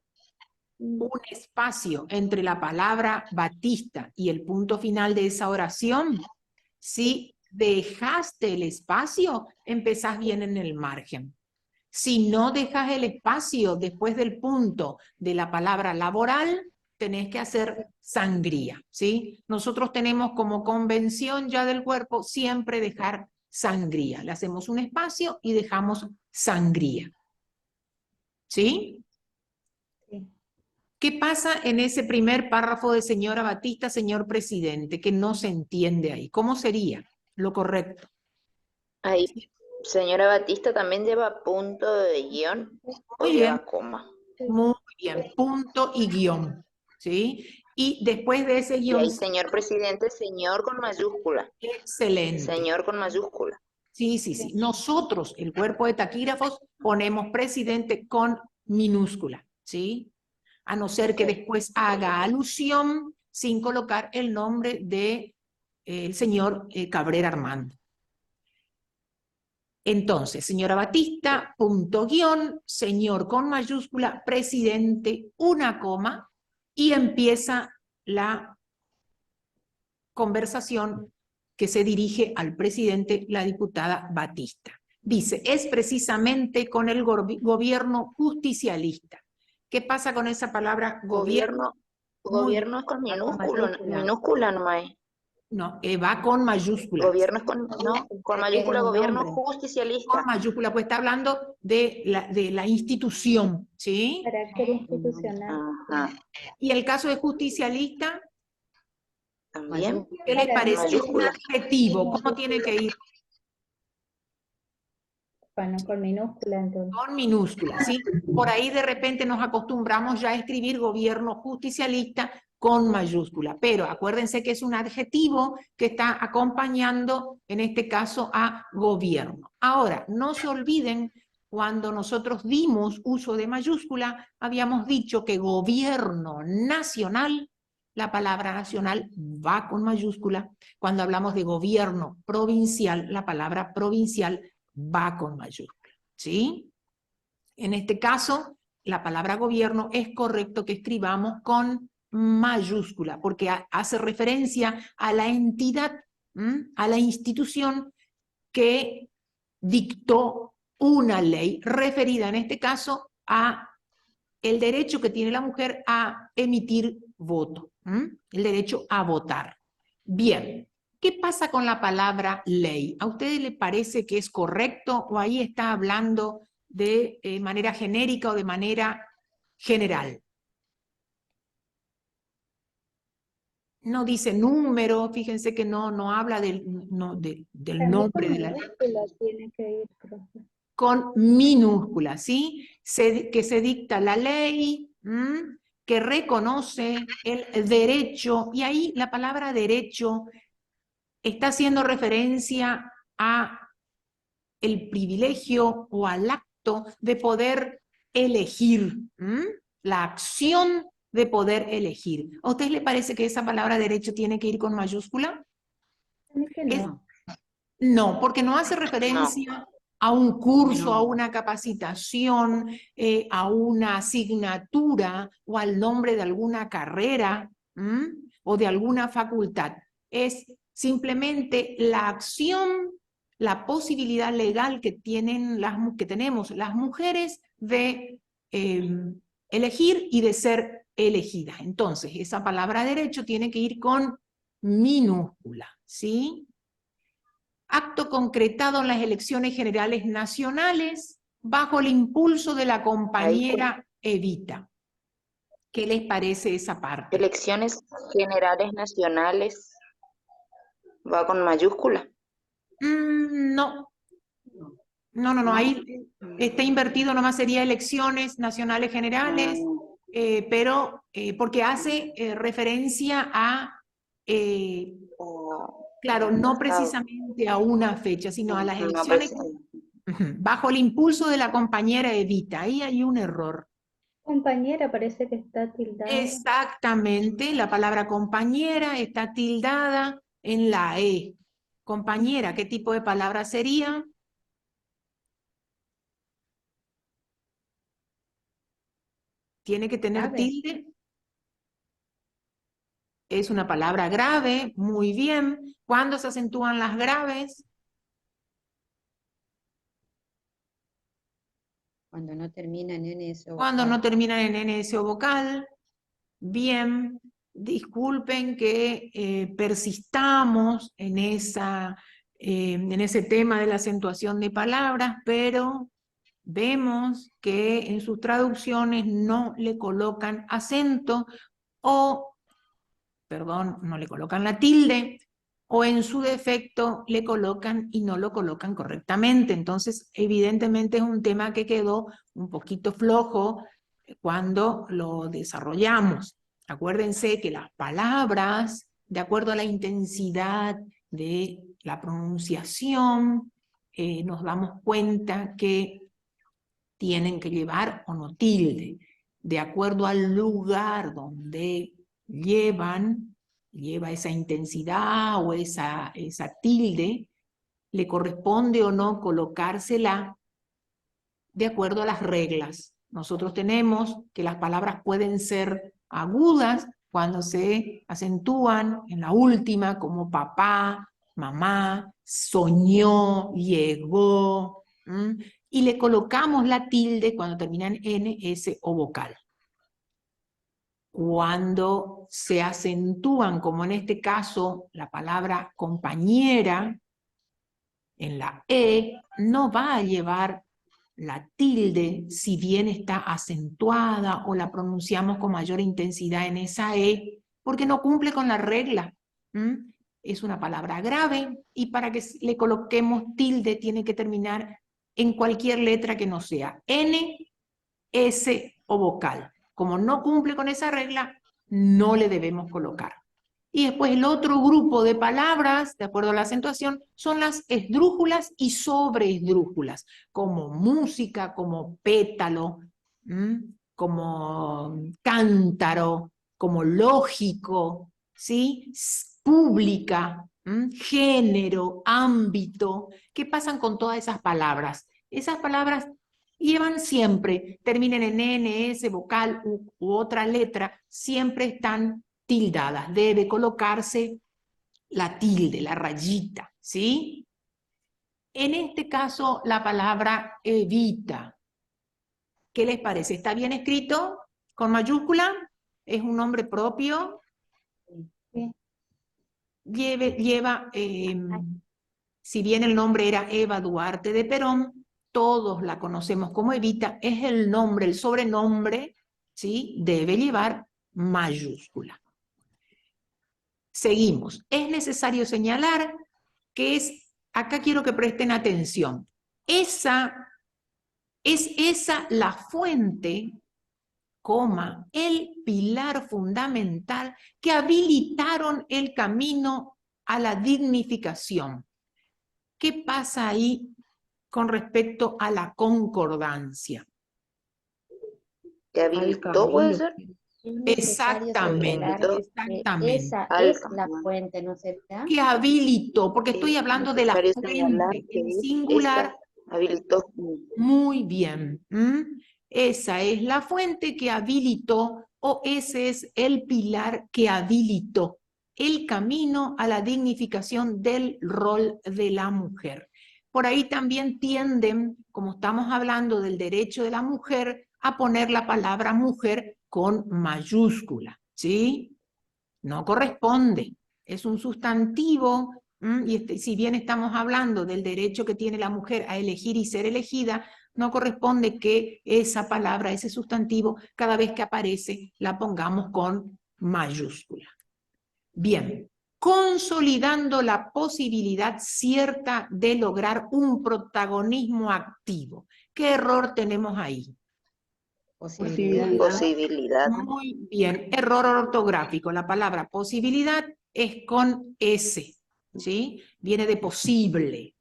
un espacio entre la palabra Batista y el punto final de esa oración, si dejaste el espacio, empezás bien en el margen. Si no dejas el espacio después del punto de la palabra laboral, tenés que hacer sangría, ¿sí? Nosotros tenemos como convención ya del cuerpo siempre dejar sangría. Le hacemos un espacio y dejamos sangría. ¿Sí? Sí. ¿Qué pasa en ese primer párrafo de señora Batista, señor presidente, que no se entiende ahí? ¿Cómo sería lo correcto? Ahí, señora Batista, ¿también lleva punto de guión o Muy lleva bien. coma? Muy bien, punto y guión, ¿sí? Y después de ese Y guión, ahí, señor presidente, señor con mayúscula. excelente. Señor con mayúscula. Sí, sí, sí. Nosotros, el cuerpo de taquígrafos, ponemos presidente con minúscula, ¿sí? A no ser que después haga alusión sin colocar el nombre de el señor Cabrera Armando. Entonces, señora Batista, punto guión, señor con mayúscula, presidente, una coma, y empieza la conversación que se dirige al presidente, la diputada Batista. Dice, es precisamente con el gobierno justicialista. ¿Qué pasa con esa palabra gobierno? Gobierno es con minúscula nomás. No, va con mayúscula. Gobierno es con mayúscula, gobierno justicialista. Con mayúscula, pues está hablando de la institución, ¿sí? Carácter institucional. Ajá. Y el caso de justicialista, También. ¿qué les parece? Es un Mayúscula. adjetivo, ¿cómo tiene que ir? Bueno, con minúscula entonces. Con minúscula, ¿sí? Por ahí de repente nos acostumbramos ya a escribir gobierno justicialista con mayúscula, pero acuérdense que es un adjetivo que está acompañando, en este caso, a gobierno. Ahora, no se olviden, cuando nosotros dimos uso de mayúscula, habíamos dicho que gobierno nacional, la palabra nacional va con mayúscula. Cuando hablamos de gobierno provincial, la palabra provincial va con mayúscula, ¿sí? En este caso, la palabra gobierno es correcto que escribamos con mayúscula, porque hace referencia a la entidad, a la institución que dictó una ley referida en este caso a el derecho que tiene la mujer a emitir voto, el derecho a votar. Bien, ¿qué pasa con la palabra ley? ¿A ustedes les parece que es correcto o ahí está hablando de manera genérica o de manera general? No dice número, fíjense que no habla del nombre de la ley. Minúscula tiene que ir, profe. Con minúsculas, ¿sí? Que se dicta la ley, que reconoce el derecho, y ahí la palabra derecho está haciendo referencia a el privilegio o al acto de poder elegir, la acción de poder elegir. ¿A usted le parece que esa palabra derecho tiene que ir con mayúscula? Tiene que no. No, porque no hace referencia a un curso, a una capacitación, a una asignatura o al nombre de alguna carrera o de alguna facultad. Es simplemente la acción, la posibilidad legal que tenemos las mujeres de elegir y de ser elegidas. Entonces, esa palabra derecho tiene que ir con minúscula, ¿sí? Acto concretado en las elecciones generales nacionales bajo el impulso de la compañera Evita. ¿Qué les parece esa parte? Elecciones generales nacionales va con mayúscula. No. No, ahí está invertido, nomás sería elecciones nacionales generales, pero porque hace referencia a, claro, no precisamente a una fecha, sino a las elecciones bajo el impulso de la compañera Evita. Ahí hay un error. Compañera parece que está tildada. Exactamente, la palabra compañera está tildada en la E. Compañera, ¿qué tipo de palabra sería? Tiene que tener Grave. tilde. Es una palabra grave, muy bien. ¿Cuándo se acentúan las graves? Cuando no termina en NS o Cuando vocal. no terminan en NS o vocal. Bien, disculpen que persistamos en ese tema de la acentuación de palabras, pero vemos que en sus traducciones no le colocan acento o, perdón, no le colocan la tilde, o en su defecto le colocan y no lo colocan correctamente. Entonces, evidentemente es un tema que quedó un poquito flojo cuando lo desarrollamos. Acuérdense que las palabras, de acuerdo a la intensidad de la pronunciación, nos damos cuenta que tienen que llevar o no tilde. De acuerdo al lugar donde lleva esa intensidad o esa tilde, le corresponde o no colocársela de acuerdo a las reglas. Nosotros tenemos que las palabras pueden ser agudas cuando se acentúan en la última, como papá, mamá, soñó, llegó, y le colocamos la tilde cuando terminan en N, S o vocal. Cuando se acentúan, como en este caso, la palabra compañera, en la E, no va a llevar la tilde, si bien está acentuada o la pronunciamos con mayor intensidad en esa E, porque no cumple con la regla. Es una palabra grave y para que le coloquemos tilde tiene que terminar en cualquier letra que no sea N, S o vocal. Como no cumple con esa regla, no le debemos colocar. Y después el otro grupo de palabras, de acuerdo a la acentuación, son las esdrújulas y sobreesdrújulas, como música, como pétalo, como cántaro, como lógico, ¿sí? Pública, género, ámbito. ¿Qué pasan con todas esas palabras? Esas palabras llevan siempre, terminen en N, S, vocal u otra letra, siempre están tildadas. Debe colocarse la tilde, la rayita, ¿sí? En este caso, la palabra evita. ¿Qué les parece? ¿Está bien escrito? ¿Con mayúscula? ¿Es un nombre propio? Sí. Lleva, si bien el nombre era Eva Duarte de Perón, todos la conocemos como Evita, es el nombre, el sobrenombre, ¿sí? Debe llevar mayúscula. Seguimos. Es necesario señalar que acá quiero que presten atención, es esa la fuente, coma, el pilar fundamental que habilitaron el camino a la dignificación. ¿Qué pasa ahí con respecto a la concordancia? ¿Te habilitó, puede ser? Es necesario señalar Exactamente, que exactamente. esa Al- es la fuente, ¿no será? Que habilitó, porque estoy Es hablando de la necesario señalar fuente, que en es singular. esa habilitó. Muy bien. Esa es la fuente que habilitó, o ese es el pilar que habilitó el camino a la dignificación del rol de la mujer. Por ahí también tienden, como estamos hablando del derecho de la mujer, a poner la palabra mujer con mayúscula, ¿sí? No corresponde. Es un sustantivo, y si bien estamos hablando del derecho que tiene la mujer a elegir y ser elegida, no corresponde que esa palabra, ese sustantivo, cada vez que aparece, la pongamos con mayúscula. Bien, consolidando la posibilidad cierta de lograr un protagonismo activo. ¿Qué error tenemos ahí? Posibilidad. Muy bien, error ortográfico. La palabra posibilidad es con S, ¿sí? Viene de posible.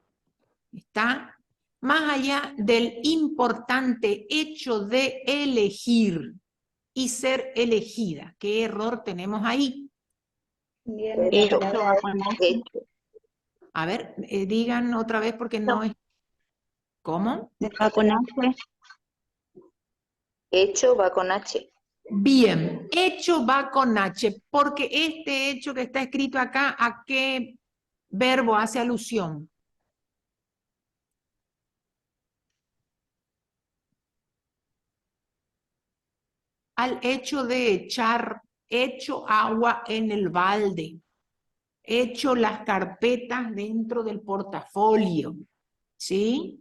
¿Está? Más allá del importante hecho de elegir y ser elegida. ¿Qué error tenemos ahí? Viene la Hecho. palabra Hecho. A ver, digan otra vez porque no es... ¿Cómo? Hecho va con H. Bien, hecho va con H, porque este hecho que está escrito acá, ¿a qué verbo hace alusión? Al hecho de echar, echo agua en el balde, echo las carpetas dentro del portafolio, ¿sí?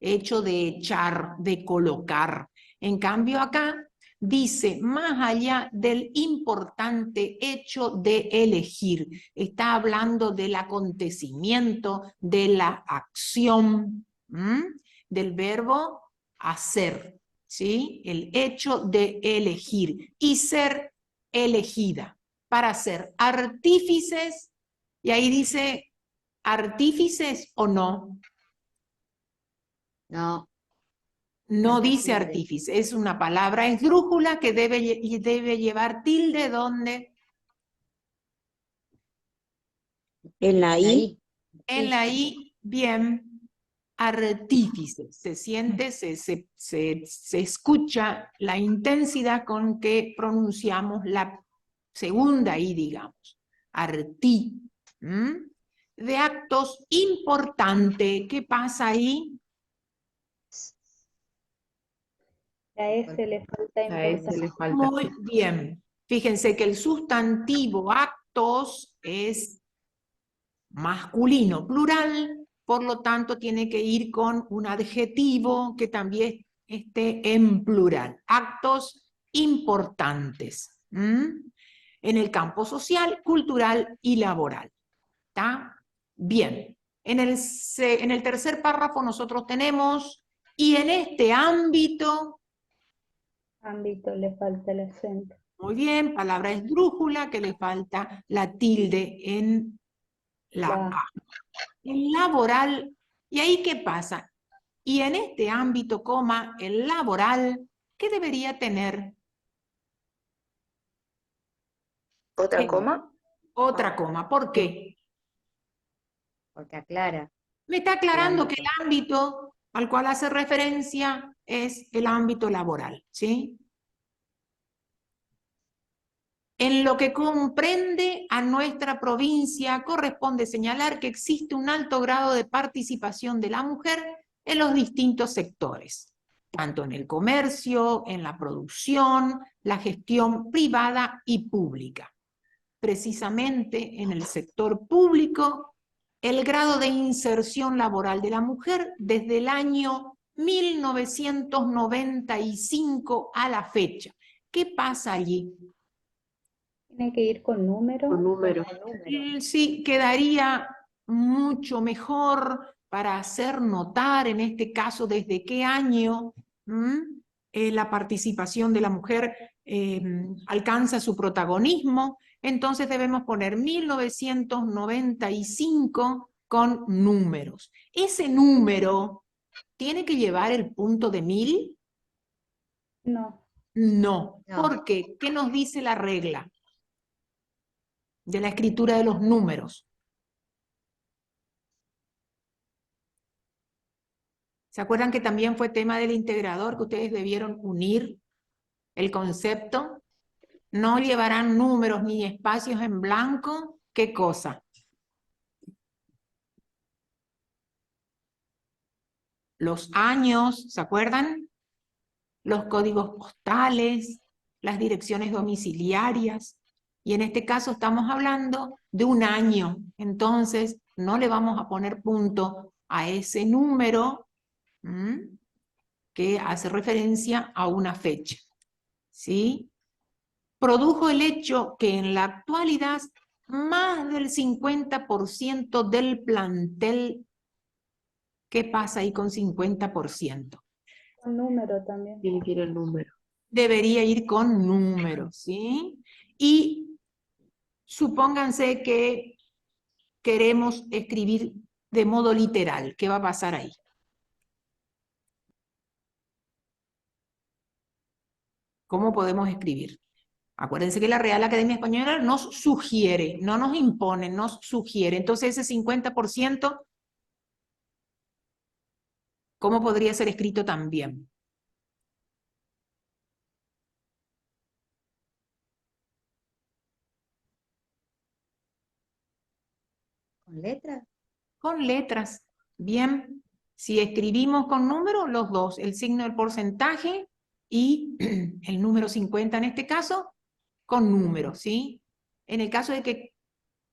Hecho de echar, de colocar. En cambio acá dice, más allá del importante hecho de elegir, está hablando del acontecimiento, de la acción, del verbo hacer, ¿sí? El hecho de elegir y ser elegida para ser artífices, y ahí dice, ¿artífices o no? No, No dice Artífice. artífice, es una palabra esdrújula que debe llevar tilde donde En la I. en la I, bien, artífice. Se siente, se escucha la intensidad con que pronunciamos la segunda I, digamos. Artí. De actos importantes. ¿Qué pasa ahí? la S le falta importancia. Muy bien. Fíjense que el sustantivo actos es masculino plural, por lo tanto tiene que ir con un adjetivo que también esté en plural. Actos importantes. En el campo social, cultural y laboral. ¿Está? Bien. En el tercer párrafo nosotros tenemos, y en este ámbito, Ámbito, le falta el acento. muy bien, palabra esdrújula, que le falta la tilde en la A. El laboral, ¿y ahí qué pasa? Y en este ámbito, coma, el laboral, ¿qué debería tener? ¿Otra coma? Otra coma. ¿Por qué? Porque aclara. Me está aclarando ámbito. que el ámbito al cual hace referencia es el ámbito laboral, ¿sí? En lo que comprende a nuestra provincia, corresponde señalar que existe un alto grado de participación de la mujer en los distintos sectores, tanto en el comercio, en la producción, la gestión privada y pública. Precisamente en el sector público, el grado de inserción laboral de la mujer desde el año 1995 a la fecha. ¿Qué pasa allí? Tiene que ir con número. Con número. Sí, quedaría mucho mejor para hacer notar, en este caso, desde qué año la participación de la mujer alcanza su protagonismo. Entonces debemos poner 1995 con números. Ese número tiene que llevar el punto de 1000. No. No. No. ¿Por qué? ¿Qué nos dice la regla de la escritura de los números? ¿Se acuerdan que también fue tema del integrador, que ustedes debieron unir el concepto? No llevarán números ni espacios en blanco. ¿Qué cosa? Los años, ¿se acuerdan? Los códigos postales, las direcciones domiciliarias. Y en este caso estamos hablando de un año. Entonces, no le vamos a poner punto a ese número que hace referencia a una fecha. ¿Sí? Produjo el hecho que en la actualidad más del 50% del plantel, ¿qué pasa ahí con 50%? Con número también. Tiene que ir el número. Debería ir con números, ¿sí? Y supónganse que queremos escribir de modo literal. ¿Qué va a pasar ahí? ¿Cómo podemos escribir? Acuérdense que la Real Academia Española nos sugiere, no nos impone, nos sugiere. Entonces ese 50%, ¿cómo podría ser escrito también? ¿Con letras? Con letras. Bien, si escribimos con números, los dos, el signo del porcentaje y el número 50 en este caso, con números, ¿sí? En el caso de que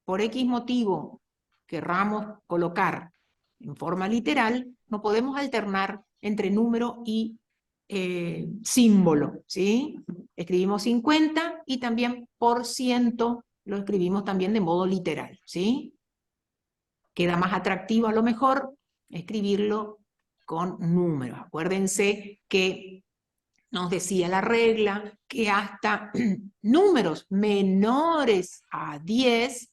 por X motivo querramos colocar en forma literal, no podemos alternar entre número y símbolo, ¿sí? Escribimos 50 y también por ciento lo escribimos también de modo literal, ¿sí? Queda más atractivo a lo mejor escribirlo con números. Acuérdense que nos decía la regla que hasta números menores a 10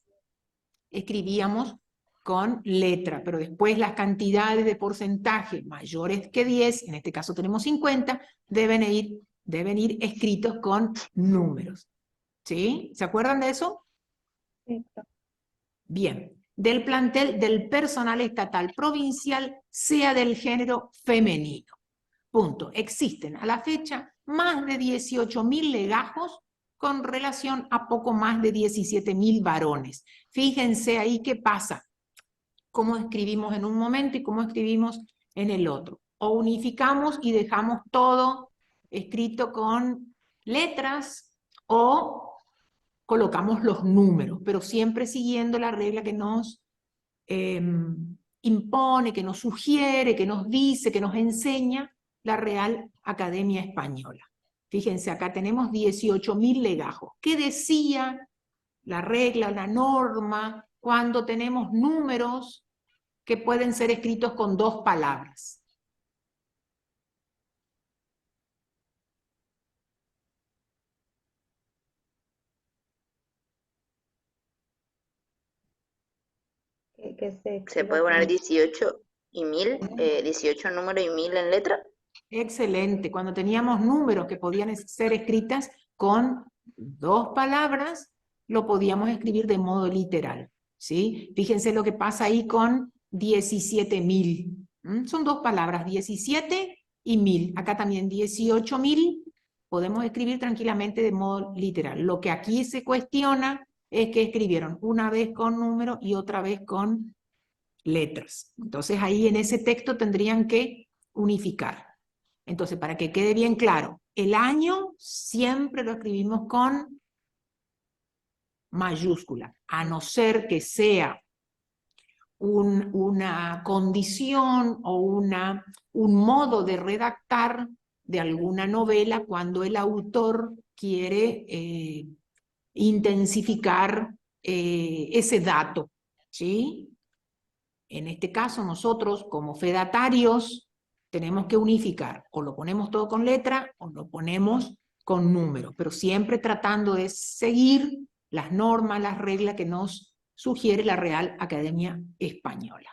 escribíamos con letra, pero después las cantidades de porcentaje mayores que 10, en este caso tenemos 50, deben ir escritos con números. ¿Sí? ¿Se acuerdan de eso? Sí. Bien. Del plantel del personal estatal provincial, sea del género femenino. Punto. Existen a la fecha más de 18.000 legajos con relación a poco más de 17.000 varones. Fíjense ahí qué pasa, cómo escribimos en un momento y cómo escribimos en el otro. O unificamos y dejamos todo escrito con letras, o colocamos los números, pero siempre siguiendo la regla que nos impone, que nos sugiere, que nos dice, que nos enseña la Real Academia Española. Fíjense, acá tenemos 18.000 legajos. ¿Qué decía la regla, la norma, cuando tenemos números que pueden ser escritos con 2 palabras. Que ¿Se puede poner 18 y 1000? 18 números y 1000 en letra. Excelente. Cuando teníamos números que podían ser escritas con 2 palabras, lo podíamos escribir de modo literal, ¿sí? Fíjense lo que pasa ahí con 17.000. Son 2 palabras, 17 y 1000. Acá también 18.000 podemos escribir tranquilamente de modo literal. Lo que aquí se cuestiona es que escribieron una vez con número y otra vez con letras. Entonces ahí en ese texto tendrían que unificar. Entonces, para que quede bien claro, el año siempre lo escribimos con mayúscula, a no ser que sea una condición o un modo de redactar de alguna novela cuando el autor quiere intensificar ese dato, ¿sí? En este caso, nosotros como fedatarios tenemos que unificar, o lo ponemos todo con letra o lo ponemos con número, pero siempre tratando de seguir las normas, las reglas que nos sugiere la Real Academia Española.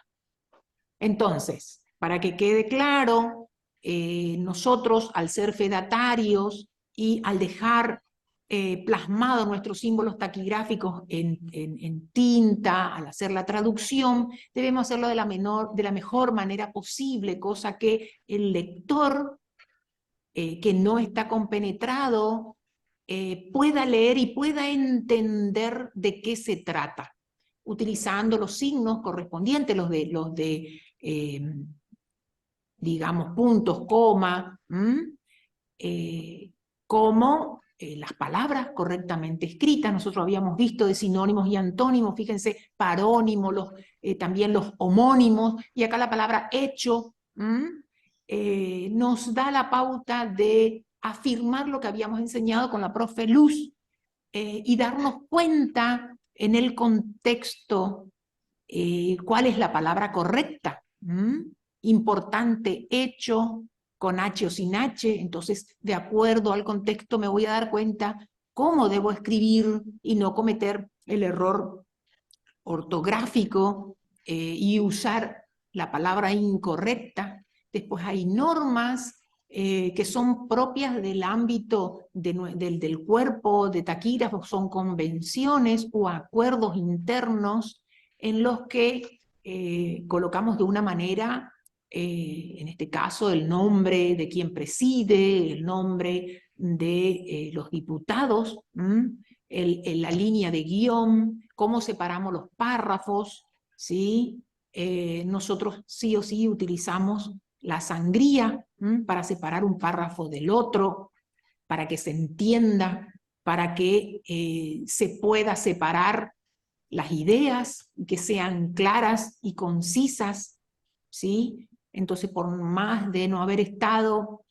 Entonces, para que quede claro, nosotros al ser fedatarios y al dejar plasmados nuestros símbolos taquigráficos en tinta, al hacer la traducción, debemos hacerlo de la mejor manera posible, cosa que el lector que no está compenetrado pueda leer y pueda entender de qué se trata, utilizando los signos correspondientes, los de digamos, puntos, coma, como las palabras correctamente escritas. Nosotros habíamos visto de sinónimos y antónimos, fíjense, parónimos, también los homónimos, y acá la palabra hecho nos da la pauta de afirmar lo que habíamos enseñado con la profe Luz y darnos cuenta en el contexto cuál es la palabra correcta. Importante, hecho, con H o sin H, entonces de acuerdo al contexto me voy a dar cuenta cómo debo escribir y no cometer el error ortográfico y usar la palabra incorrecta. Después hay normas que son propias del ámbito del cuerpo de taquígrafos, son convenciones o acuerdos internos en los que colocamos de una manera, en este caso, el nombre de quien preside, el nombre de los diputados, la línea de guión, cómo separamos los párrafos, ¿sí? Nosotros sí o sí utilizamos la sangría para separar un párrafo del otro, para que se entienda, para que se pueda separar las ideas, que sean claras y concisas, ¿sí? Entonces, por más de no haber estado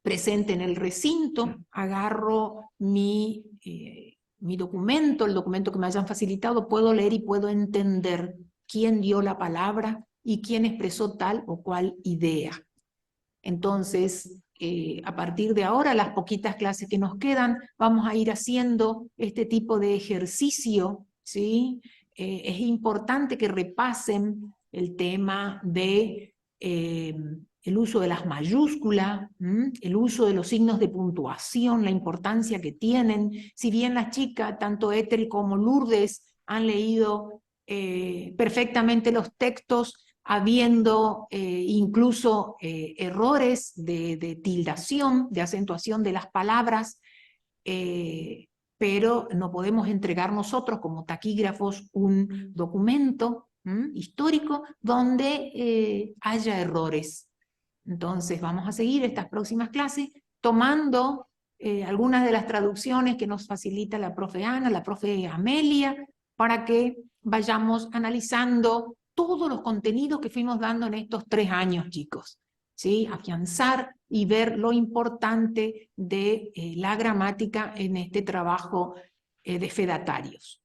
presente en el recinto, agarro mi documento, el documento que me hayan facilitado, puedo leer y puedo entender quién dio la palabra y quién expresó tal o cual idea. Entonces, a partir de ahora, las poquitas clases que nos quedan, vamos a ir haciendo este tipo de ejercicio, ¿sí? Es importante que repasen el tema de el uso de las mayúsculas, el uso de los signos de puntuación, la importancia que tienen. Si bien las chicas, tanto Ethel como Lourdes, han leído perfectamente los textos, habiendo incluso errores de tildación, de acentuación de las palabras, pero no podemos entregar nosotros como taquígrafos un documento histórico donde haya errores. Entonces vamos a seguir estas próximas clases tomando algunas de las traducciones que nos facilita la profe Ana, la profe Amelia, para que vayamos analizando todos los contenidos que fuimos dando en estos 3 años, chicos, ¿sí? Afianzar y ver lo importante de la gramática en este trabajo de fedatarios.